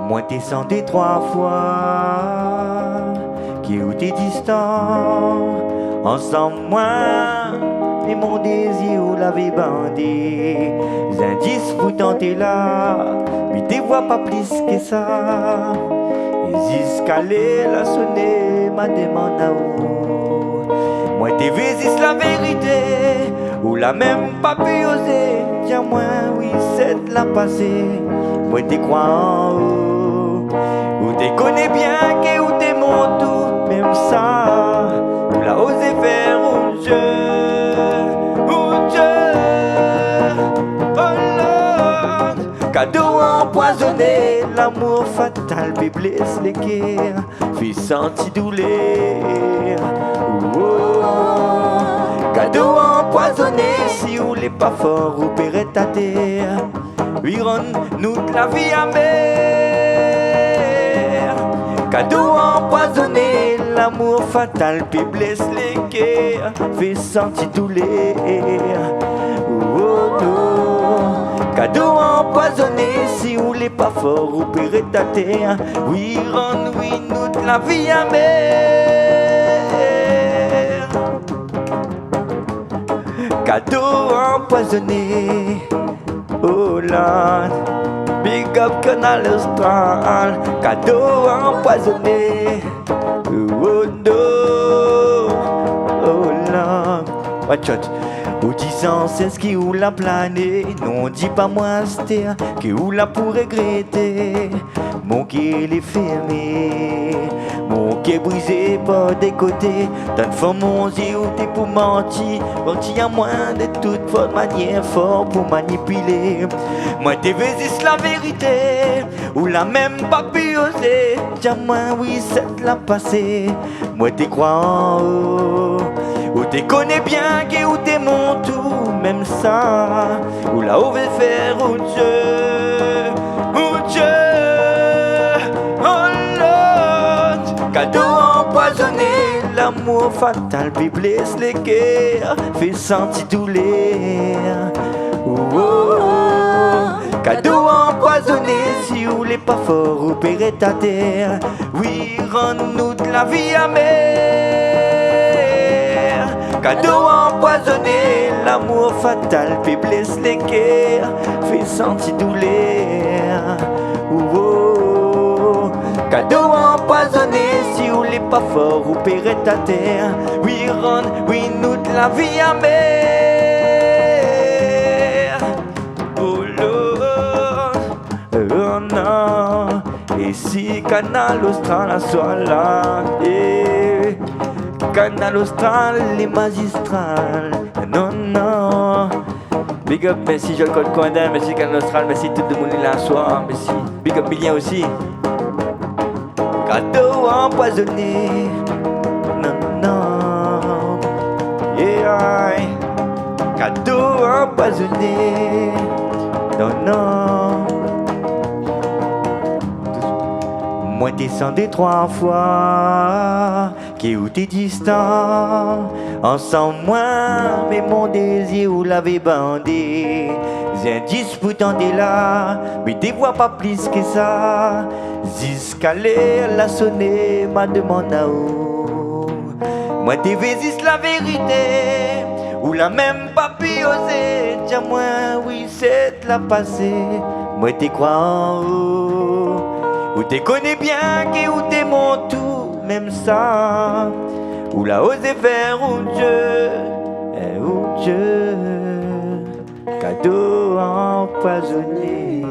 Moi descendais 3 fois, qui où t'es distant, ensemble moi, et mon désir où l'avait bandé. Les indices vous tentez là, mais t'es vois pas plus que ça. Les escalés la sonné, ma demande à où. Moi t'es vésis la vérité, ou la même pas pu oser. Tiens moi oui c'est la passée. Moi t'es crois en haut, ou t'es connais bien que ou t'es mon tout, même ça, ou la osé faire un jeu, oh Lord. Cadeau empoisonné, l'amour fatal, blesse les cœurs, fait sentir douleur. Cadeau empoisonné, si vous l'êtes pas fort, vous paierez ta terre. Oui, rend nous la vie amère. Cadeau empoisonné, l'amour fatal, puis blesse les cœurs, fait sentir douleur. Cadeau empoisonné, si vous l'êtes pas fort, vous paierez ta terre. Oui, rend oui, nous la vie amère. Cadeau empoisonné, oh Lord, big up Canal Austral. Cadeau empoisonné, oh no, oh Lord. Watch out. Ou disant c'est ce qui ou la plané, non dis pas moi c'était que ou la pour regretter. Mon cœur est fermé, mon cœur brisé par des côtés. Tant de fois mon yeux t'es pour mentir, mentir à moi de toute votre manière fort pour manipuler. Moi t'es vésis la vérité, ou la même pas pu oser. Tiens moi oui c'est la passée, moi t'es crois en haut. Ou t'es connais bien que ou t'es mon tout, même ça, ou là où veut faire au Dieu, oh Lord. Cadeau empoisonné, l'amour fatal, puis blesse les cœurs, fait sentir douleur. Cadeau empoisonné, si vous l'êtes pas fort, vous paierez ta terre. Oui, rend-nous de la vie amère. Cadeau empoisonné, l'amour fatal, puis blesse les cœurs, fait sentir douleur. Cadeau empoisonné, si vous l'êtes pas fort, vous paierez ta terre. Oui, rend, oui, nous de la vie amère. Oh Lord, oh non. Et si Canal Austral soit là, eh, Canal Austral, les magistrales, non, non. Big up, merci Joel Code Coindin, merci Canal Austral, merci tout le monde là soir, merci. Big up Bilien aussi. Cadeau empoisonné, non, non. Yeah, cadeau empoisonné, non, non. Moi descendais 3 fois, qui où t'es distant, ensemble moi, mais mon désir où l'avait bandé. Les indices pourtant t'es là, mais t'es vois pas plus que ça. Ziscalé, la sonné, ma demande à où. Moi t'es vésis la vérité, ou la même pas pu oser. Tiens moi oui c'est la passée, moi t'es crois en haut. Ou t'es connais bien que ou t'es mon tout, même ça, ou la osé faire ou Dieu, cadeau empoisonné.